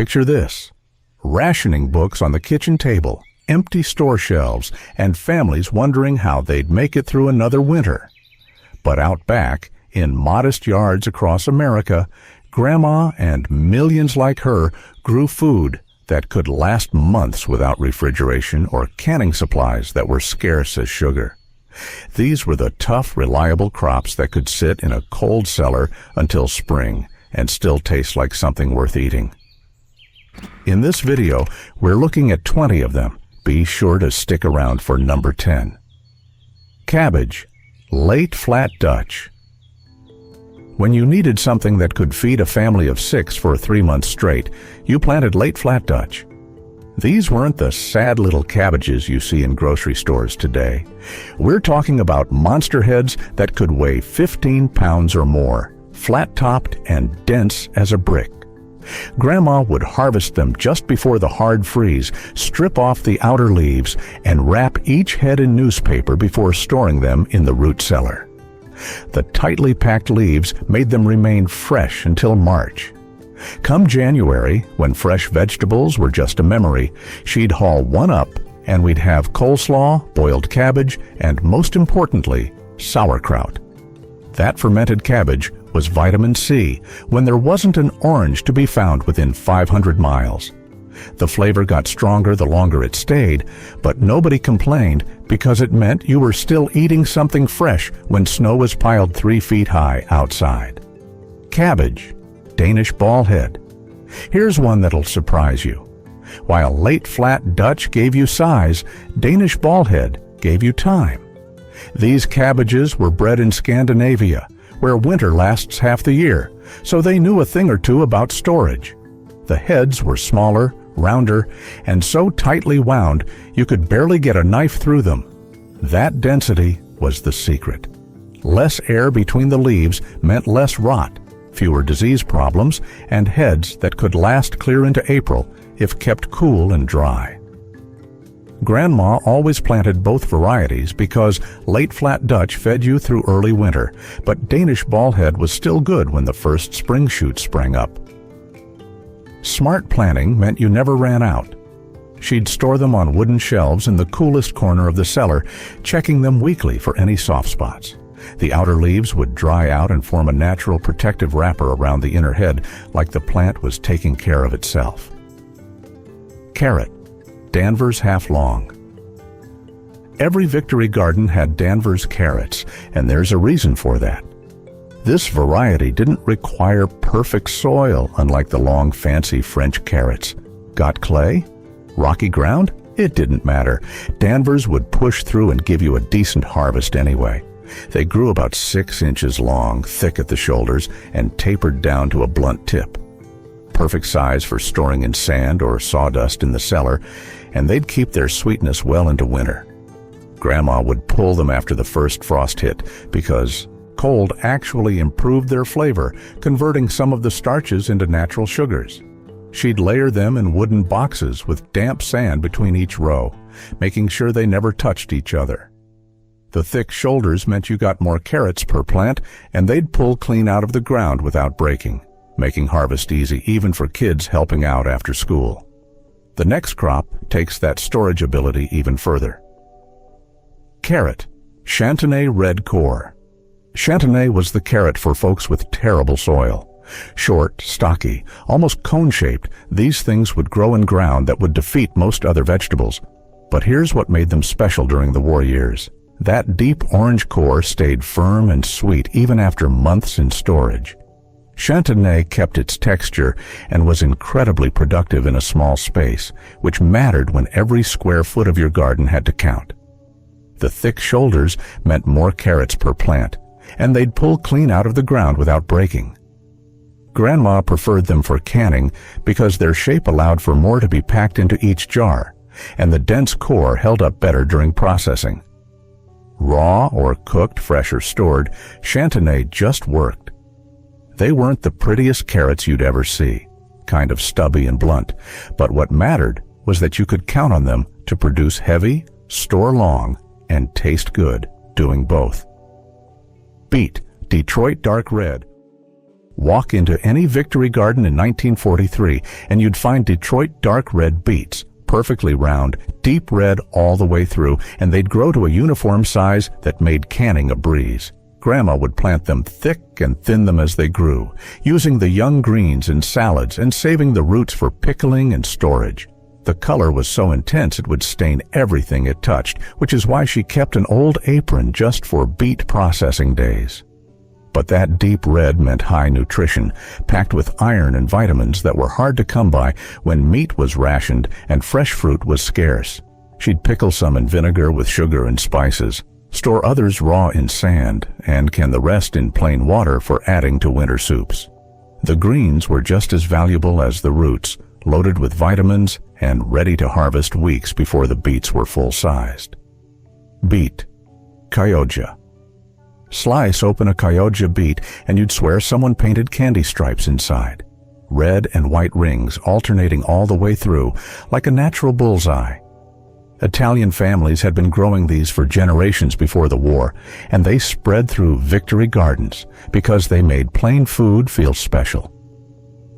Picture this: rationing books on the kitchen table, empty store shelves, and families wondering how they'd make it through another winter. But out back, in modest yards across America, Grandma and millions like her grew food that could last months without refrigeration or canning supplies that were scarce as sugar. These were the tough, reliable crops that could sit in a cold cellar until spring and still taste like something worth eating. In this video, we're looking at 20 of them. Be sure to stick around for number 10. Cabbage, late flat Dutch. When you needed something that could feed a family of 6 for 3 months straight, you planted late flat Dutch. These weren't the sad little cabbages you see in grocery stores today. We're talking about monster heads that could weigh 15 pounds or more, flat-topped and dense as a brick. Grandma would harvest them just before the hard freeze, strip off the outer leaves, and wrap each head in newspaper before storing them in the root cellar. The tightly packed leaves made them remain fresh until March. Come January, when fresh vegetables were just a memory, she'd haul one up and we'd have coleslaw, boiled cabbage, and most importantly, sauerkraut. That fermented cabbage was vitamin C when there wasn't an orange to be found within 500 miles. The flavor got stronger the longer it stayed, but nobody complained because it meant you were still eating something fresh when snow was piled 3 feet high outside. Cabbage, Danish Ballhead. Here's one that'll surprise you. While late flat Dutch gave you size, Danish Ballhead gave you time. These cabbages were bred in Scandinavia, where winter lasts half the year, so they knew a thing or two about storage. The heads were smaller, rounder, and so tightly wound you could barely get a knife through them. That density was the secret. Less air between the leaves meant less rot, fewer disease problems, and heads that could last clear into April if kept cool and dry. Grandma always planted both varieties because late flat Dutch fed you through early winter, but Danish Ballhead was still good when the first spring shoots sprang up. Smart planting meant you never ran out. She'd store them on wooden shelves in the coolest corner of the cellar, checking them weekly for any soft spots. The outer leaves would dry out and form a natural protective wrapper around the inner head, like the plant was taking care of itself. Carrot, Danvers half long. Every Victory garden had Danvers carrots, and there's a reason for that. This variety didn't require perfect soil, unlike the long, fancy French carrots. Got clay? Rocky ground? It didn't matter. Danvers would push through and give you a decent harvest anyway. They grew about 6 inches long, thick at the shoulders, and tapered down to a blunt tip. Perfect size for storing in sand or sawdust in the cellar, and they'd keep their sweetness well into winter. Grandma would pull them after the first frost hit because cold actually improved their flavor, converting some of the starches into natural sugars. She'd layer them in wooden boxes with damp sand between each row, making sure they never touched each other. The thick shoulders meant you got more carrots per plant, and they'd pull clean out of the ground without breaking, making harvest easy even for kids helping out after school. The next crop takes that storage ability even further. Carrot, Chantenay red core. Chantenay was the carrot for folks with terrible soil. Short, stocky, almost cone-shaped, these things would grow in ground that would defeat most other vegetables. But here's what made them special during the war years. That deep orange core stayed firm and sweet even after months in storage. Chantenay kept its texture and was incredibly productive in a small space, which mattered when every square foot of your garden had to count. The thick shoulders meant more carrots per plant, and they'd pull clean out of the ground without breaking. Grandma preferred them for canning because their shape allowed for more to be packed into each jar, and the dense core held up better during processing. Raw or cooked, fresh or stored, Chantenay just worked. They weren't the prettiest carrots you'd ever see, kind of stubby and blunt, but what mattered was that you could count on them to produce heavy, store long, and taste good, doing both. Beet, Detroit dark red. Walk into any Victory Garden in 1943 and you'd find Detroit dark red beets, perfectly round, deep red all the way through, and they'd grow to a uniform size that made canning a breeze. Grandma would plant them thick and thin them as they grew, using the young greens in salads and saving the roots for pickling and storage. The color was so intense it would stain everything it touched, which is why she kept an old apron just for beet processing days. But that deep red meant high nutrition, packed with iron and vitamins that were hard to come by when meat was rationed and fresh fruit was scarce. She'd pickle some in vinegar with sugar and spices, store others raw in sand, and can the rest in plain water for adding to winter soups. The greens were just as valuable as the roots, loaded with vitamins and ready to harvest weeks before the beets were full-sized. Beet Chioggia. Slice open a Chioggia beet and you'd swear someone painted candy stripes inside. Red and white rings alternating all the way through, like a natural bullseye. Italian families had been growing these for generations before the war, and they spread through Victory Gardens because they made plain food feel special.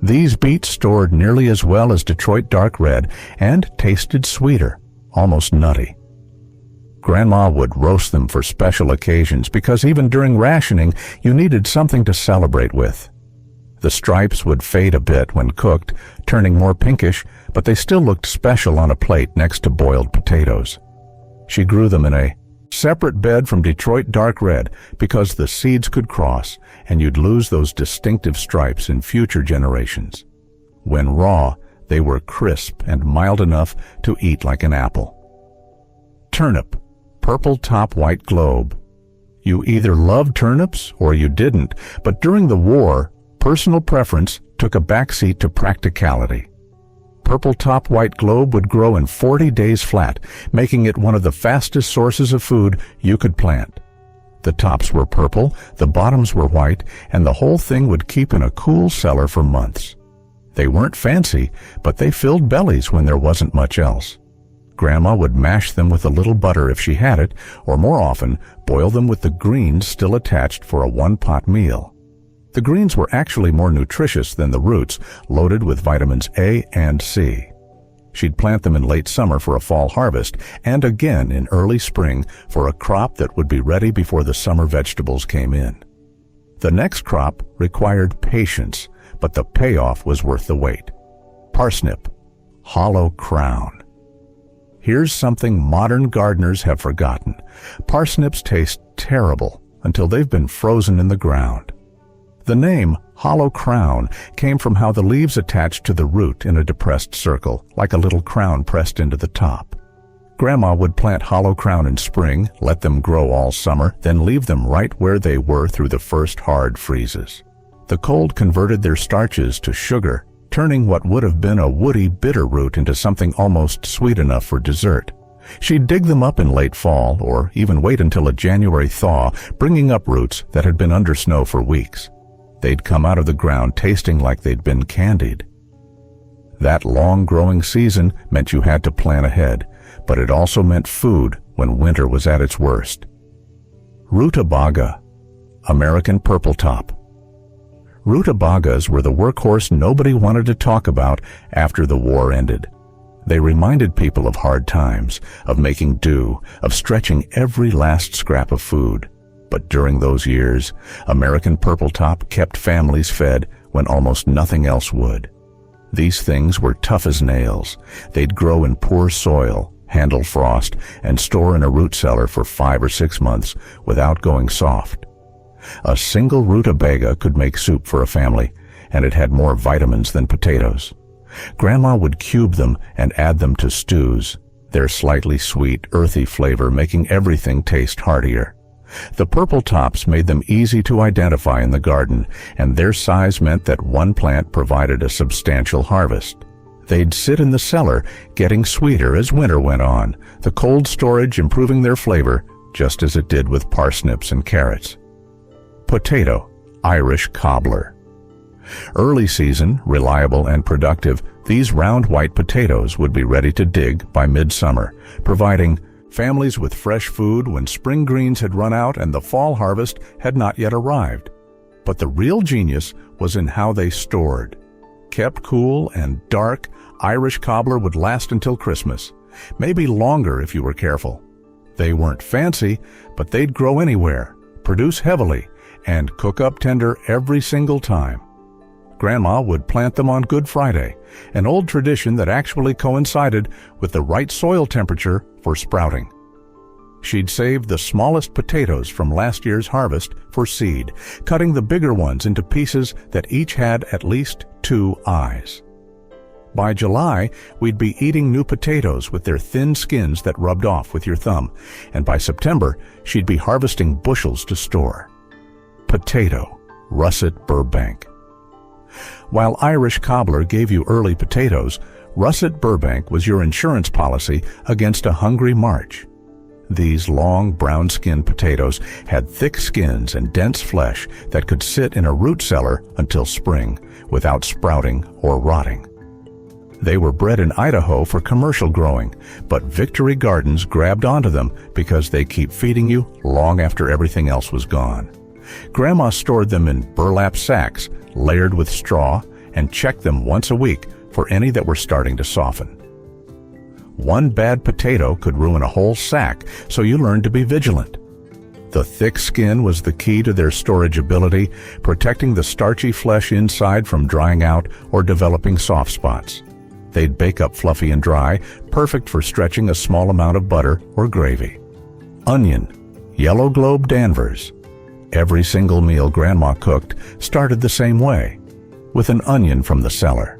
These beets stored nearly as well as Detroit dark red and tasted sweeter, almost nutty. Grandma would roast them for special occasions because even during rationing, you needed something to celebrate with. The stripes would fade a bit when cooked, turning more pinkish, but they still looked special on a plate next to boiled potatoes. She grew them in a separate bed from Detroit dark red because the seeds could cross and you'd lose those distinctive stripes in future generations. When raw, they were crisp and mild enough to eat like an apple. Turnip, purple top white globe. You either loved turnips or you didn't, but during the war, personal preference took a backseat to practicality. Purple top white globe would grow in 40 days flat, making it one of the fastest sources of food you could plant. The tops were purple, the bottoms were white, and the whole thing would keep in a cool cellar for months. They weren't fancy, but they filled bellies when there wasn't much else. Grandma would mash them with a little butter if she had it, or more often, boil them with the greens still attached for a one-pot meal. The greens were actually more nutritious than the roots, loaded with vitamins A and C. She'd plant them in late summer for a fall harvest, and again in early spring for a crop that would be ready before the summer vegetables came in. The next crop required patience, but the payoff was worth the wait. Parsnip, hollow crown. Here's something modern gardeners have forgotten. Parsnips taste terrible until they've been frozen in the ground. The name hollow crown came from how the leaves attached to the root in a depressed circle, like a little crown pressed into the top. Grandma would plant hollow crown in spring, let them grow all summer, then leave them right where they were through the first hard freezes. The cold converted their starches to sugar, turning what would have been a woody, bitter root into something almost sweet enough for dessert. She'd dig them up in late fall, or even wait until a January thaw, bringing up roots that had been under snow for weeks. They'd come out of the ground tasting like they'd been candied. That long growing season meant you had to plan ahead, but it also meant food when winter was at its worst. Rutabaga, American purple top. Rutabagas were the workhorse nobody wanted to talk about after the war ended. They reminded people of hard times, of making do, of stretching every last scrap of food. But during those years, American purple top kept families fed when almost nothing else would. These things were tough as nails. They'd grow in poor soil, handle frost, and store in a root cellar for 5 or 6 months without going soft. A single rutabaga could make soup for a family, and it had more vitamins than potatoes. Grandma would cube them and add them to stews, their slightly sweet, earthy flavor making everything taste heartier. The purple tops made them easy to identify in the garden, and their size meant that one plant provided a substantial harvest. They'd sit in the cellar, getting sweeter as winter went on, the cold storage improving their flavor, just as it did with parsnips and carrots. Potato, Irish cobbler. Early season, reliable and productive, these round white potatoes would be ready to dig by midsummer, providing families with fresh food when spring greens had run out and the fall harvest had not yet arrived. But the real genius was in how they stored. Kept cool and dark, Irish Cobbler would last until Christmas, maybe longer if you were careful. They weren't fancy, but they'd grow anywhere, produce heavily, and cook up tender every single time. Grandma would plant them on Good Friday, an old tradition that actually coincided with the right soil temperature for sprouting. She'd save the smallest potatoes from last year's harvest for seed, cutting the bigger ones into pieces that each had at least 2 eyes. By July, we'd be eating new potatoes with their thin skins that rubbed off with your thumb, and by September, she'd be harvesting bushels to store. Potato, Russet, Burbank. While Irish Cobbler gave you early potatoes, Russet Burbank was your insurance policy against a hungry March. These long, brown-skinned potatoes had thick skins and dense flesh that could sit in a root cellar until spring without sprouting or rotting. They were bred in Idaho for commercial growing, but Victory Gardens grabbed onto them because they keep feeding you long after everything else was gone. Grandma stored them in burlap sacks layered with straw and checked them once a week for any that were starting to soften. One bad potato could ruin a whole sack, so you learned to be vigilant. The thick skin was the key to their storage ability, protecting the starchy flesh inside from drying out or developing soft spots. They'd bake up fluffy and dry, perfect for stretching a small amount of butter or gravy. Onion, Yellow Globe Danvers. Every single meal Grandma cooked started the same way, with an onion from the cellar.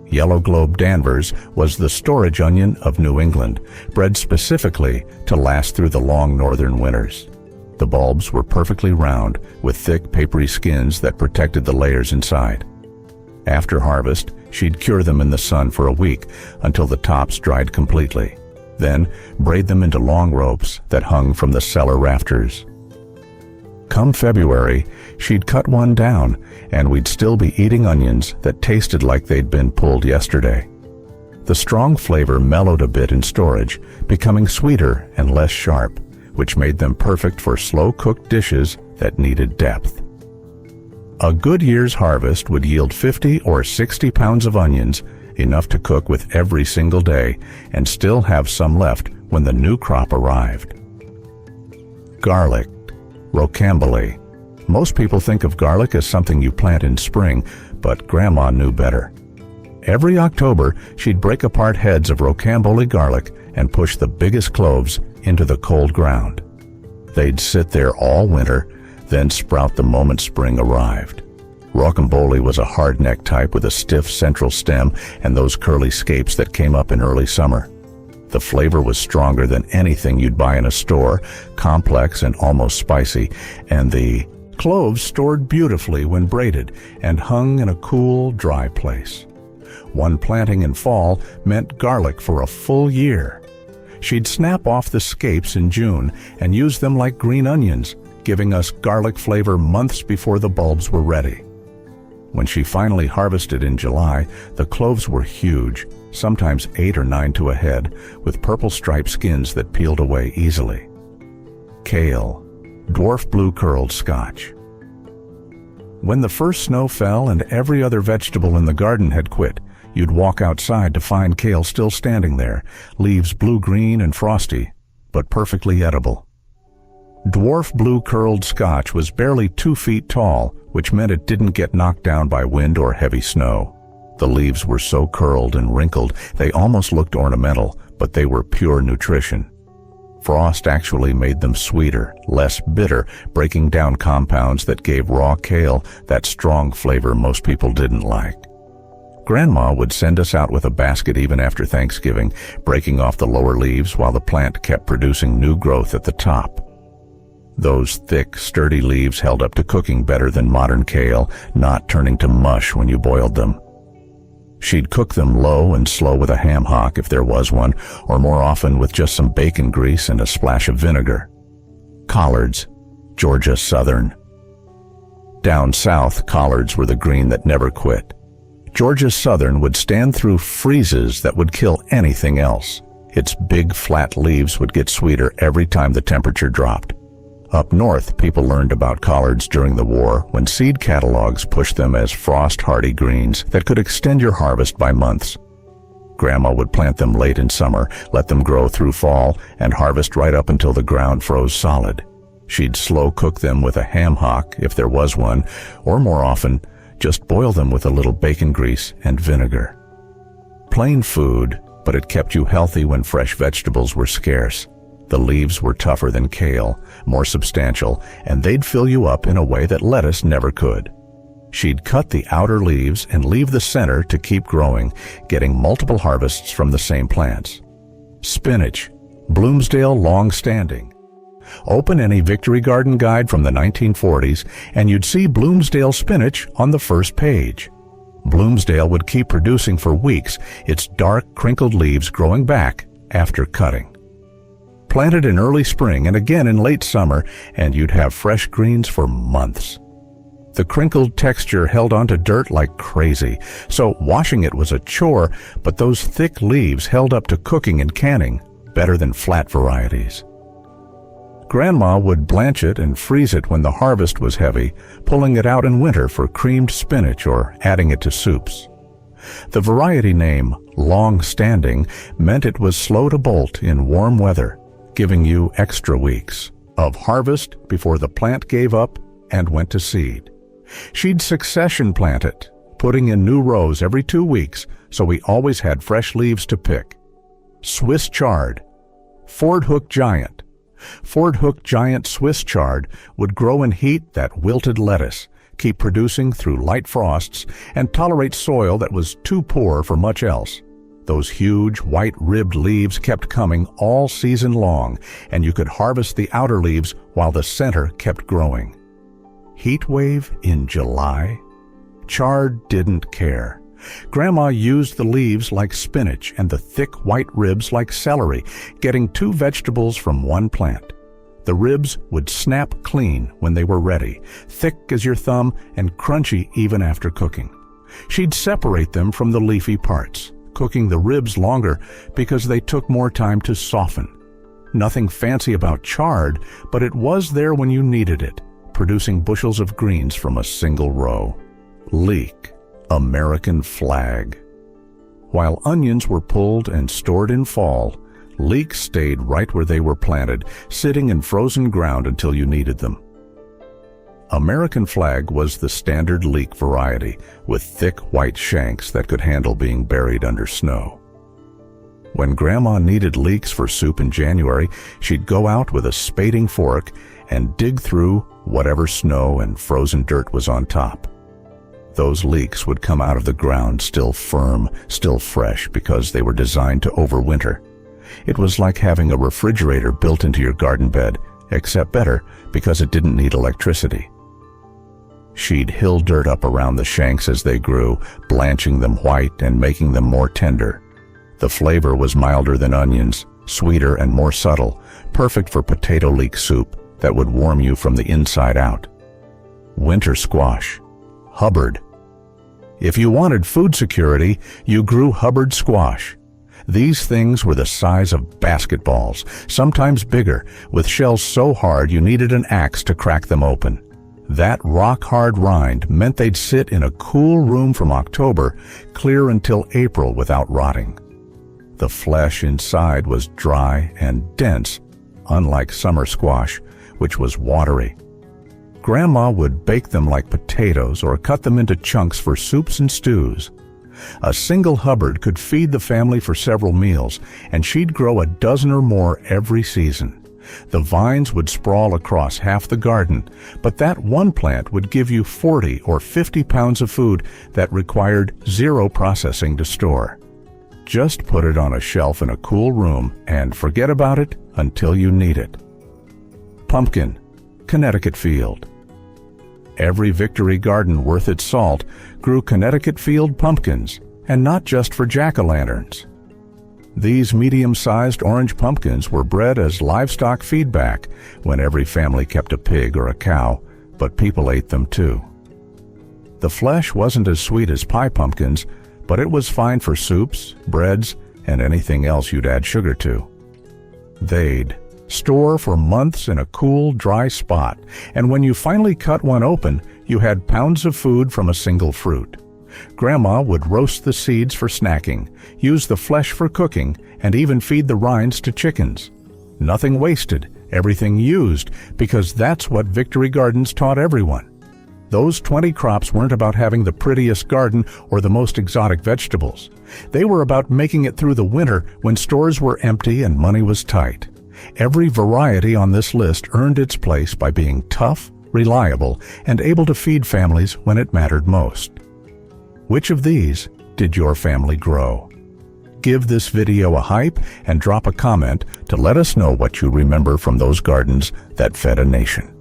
Yellow Globe Danvers was the storage onion of New England, bred specifically to last through the long northern winters. The bulbs were perfectly round, with thick papery skins that protected the layers inside. After harvest, she'd cure them in the sun for a week until the tops dried completely. Then braid them into long ropes that hung from the cellar rafters. Come February, she'd cut one down, and we'd still be eating onions that tasted like they'd been pulled yesterday. The strong flavor mellowed a bit in storage, becoming sweeter and less sharp, which made them perfect for slow-cooked dishes that needed depth. A good year's harvest would yield 50 or 60 pounds of onions, enough to cook with every single day, and still have some left when the new crop arrived. Garlic, Rocambole. Most people think of garlic as something you plant in spring, but Grandma knew better. Every October, she'd break apart heads of Rocambole garlic and push the biggest cloves into the cold ground. They'd sit there all winter, then sprout the moment spring arrived. Rocambole was a hard-necked type with a stiff central stem and those curly scapes that came up in early summer. The flavor was stronger than anything you'd buy in a store, complex and almost spicy, and the cloves stored beautifully when braided and hung in a cool, dry place. One planting in fall meant garlic for a full year. She'd snap off the scapes in June and use them like green onions, giving us garlic flavor months before the bulbs were ready. When she finally harvested in July, the cloves were huge, sometimes 8 or 9 to a head, with purple striped skins that peeled away easily. Kale, Dwarf blue curled Scotch. When the first snow fell and every other vegetable in the garden had quit, you'd walk outside to find kale still standing there, leaves blue-green and frosty, but perfectly edible. Dwarf blue curled Scotch was barely 2 feet tall, which meant it didn't get knocked down by wind or heavy snow. The leaves were so curled and wrinkled they almost looked ornamental, but they were pure nutrition. Frost actually made them sweeter, less bitter, breaking down compounds that gave raw kale that strong flavor most people didn't like. Grandma would send us out with a basket even after Thanksgiving, breaking off the lower leaves while the plant kept producing new growth at the top. Those thick, sturdy leaves held up to cooking better than modern kale, not turning to mush when you boiled them. She'd cook them low and slow with a ham hock if there was one, or more often with just some bacon grease and a splash of vinegar. Collards, Georgia Southern. Down south, collards were the green that never quit. Georgia Southern would stand through freezes that would kill anything else. Its big, flat leaves would get sweeter every time the temperature dropped. Up north, people learned about collards during the war when seed catalogs pushed them as frost-hardy greens that could extend your harvest by months. Grandma would plant them late in summer, let them grow through fall, and harvest right up until the ground froze solid. She'd slow cook them with a ham hock, if there was one, or more often, just boil them with a little bacon grease and vinegar. Plain food, but it kept you healthy when fresh vegetables were scarce. The leaves were tougher than kale, more substantial, and they'd fill you up in a way that lettuce never could. She'd cut the outer leaves and leave the center to keep growing, getting multiple harvests from the same plants. Spinach, Bloomsdale long-standing. Open any Victory Garden guide from the 1940s and you'd see Bloomsdale spinach on the first page. Bloomsdale would keep producing for weeks, its dark, crinkled leaves growing back after cutting. Planted in early spring and again in late summer, and you'd have fresh greens for months. The crinkled texture held onto dirt like crazy, so washing it was a chore, but those thick leaves held up to cooking and canning better than flat varieties. Grandma would blanch it and freeze it when the harvest was heavy, pulling it out in winter for creamed spinach or adding it to soups. The variety name, long-standing, meant it was slow to bolt in warm weather, giving you extra weeks of harvest before the plant gave up and went to seed. She'd succession plant it, putting in new rows every 2 weeks, so we always had fresh leaves to pick. Swiss chard, Fordhook giant. Fordhook giant Swiss chard would grow and heat that wilted lettuce, keep producing through light frosts, and tolerate soil that was too poor for much else. Those huge, white-ribbed leaves kept coming all season long, and you could harvest the outer leaves while the center kept growing. Heat wave in July? Chard didn't care. Grandma used the leaves like spinach and the thick white ribs like celery, getting 2 vegetables from one plant. The ribs would snap clean when they were ready, thick as your thumb and crunchy even after cooking. She'd separate them from the leafy parts, cooking the ribs longer because they took more time to soften. Nothing fancy about chard, but it was there when you needed it, producing bushels of greens from a single row. Leek, American flag. While onions were pulled and stored in fall, leeks stayed right where they were planted, sitting in frozen ground until you needed them. American flag was the standard leek variety, with thick white shanks that could handle being buried under snow. When Grandma needed leeks for soup in January, she'd go out with a spading fork and dig through whatever snow and frozen dirt was on top. Those leeks would come out of the ground still firm, still fresh, because they were designed to overwinter. It was like having a refrigerator built into your garden bed, except better because it didn't need electricity. She'd hill dirt up around the shanks as they grew, blanching them white and making them more tender. The flavor was milder than onions, sweeter and more subtle, perfect for potato leek soup that would warm you from the inside out. Winter squash, Hubbard. If you wanted food security, you grew Hubbard squash. These things were the size of basketballs, sometimes bigger, with shells so hard you needed an axe to crack them open. That rock-hard rind meant they'd sit in a cool room from October, clear until April without rotting. The flesh inside was dry and dense, unlike summer squash, which was watery. Grandma would bake them like potatoes or cut them into chunks for soups and stews. A single Hubbard could feed the family for several meals, and she'd grow a dozen or more every season. The vines would sprawl across half the garden, but that one plant would give you 40 or 50 pounds of food that required 0 processing to store. Just put it on a shelf in a cool room and forget about it until you need it. Pumpkin, Connecticut field. Every Victory garden worth its salt grew Connecticut field pumpkins, and not just for jack-o'-lanterns. These medium-sized orange pumpkins were bred as livestock feedback when every family kept a pig or a cow, but people ate them too. The flesh wasn't as sweet as pie pumpkins, but it was fine for soups, breads, and anything else you'd add sugar to. They'd Store for months in a cool, dry spot, and when you finally cut one open, you had pounds of food from a single fruit. Grandma would roast the seeds for snacking, use the flesh for cooking, and even feed the rinds to chickens. Nothing wasted, everything used, because that's what Victory Gardens taught everyone. Those 20 crops weren't about having the prettiest garden or the most exotic vegetables. They were about making it through the winter when stores were empty and money was tight. Every variety on this list earned its place by being tough, reliable, and able to feed families when it mattered most. Which of these did your family grow? Give this video a hype and drop a comment to let us know what you remember from those gardens that fed a nation.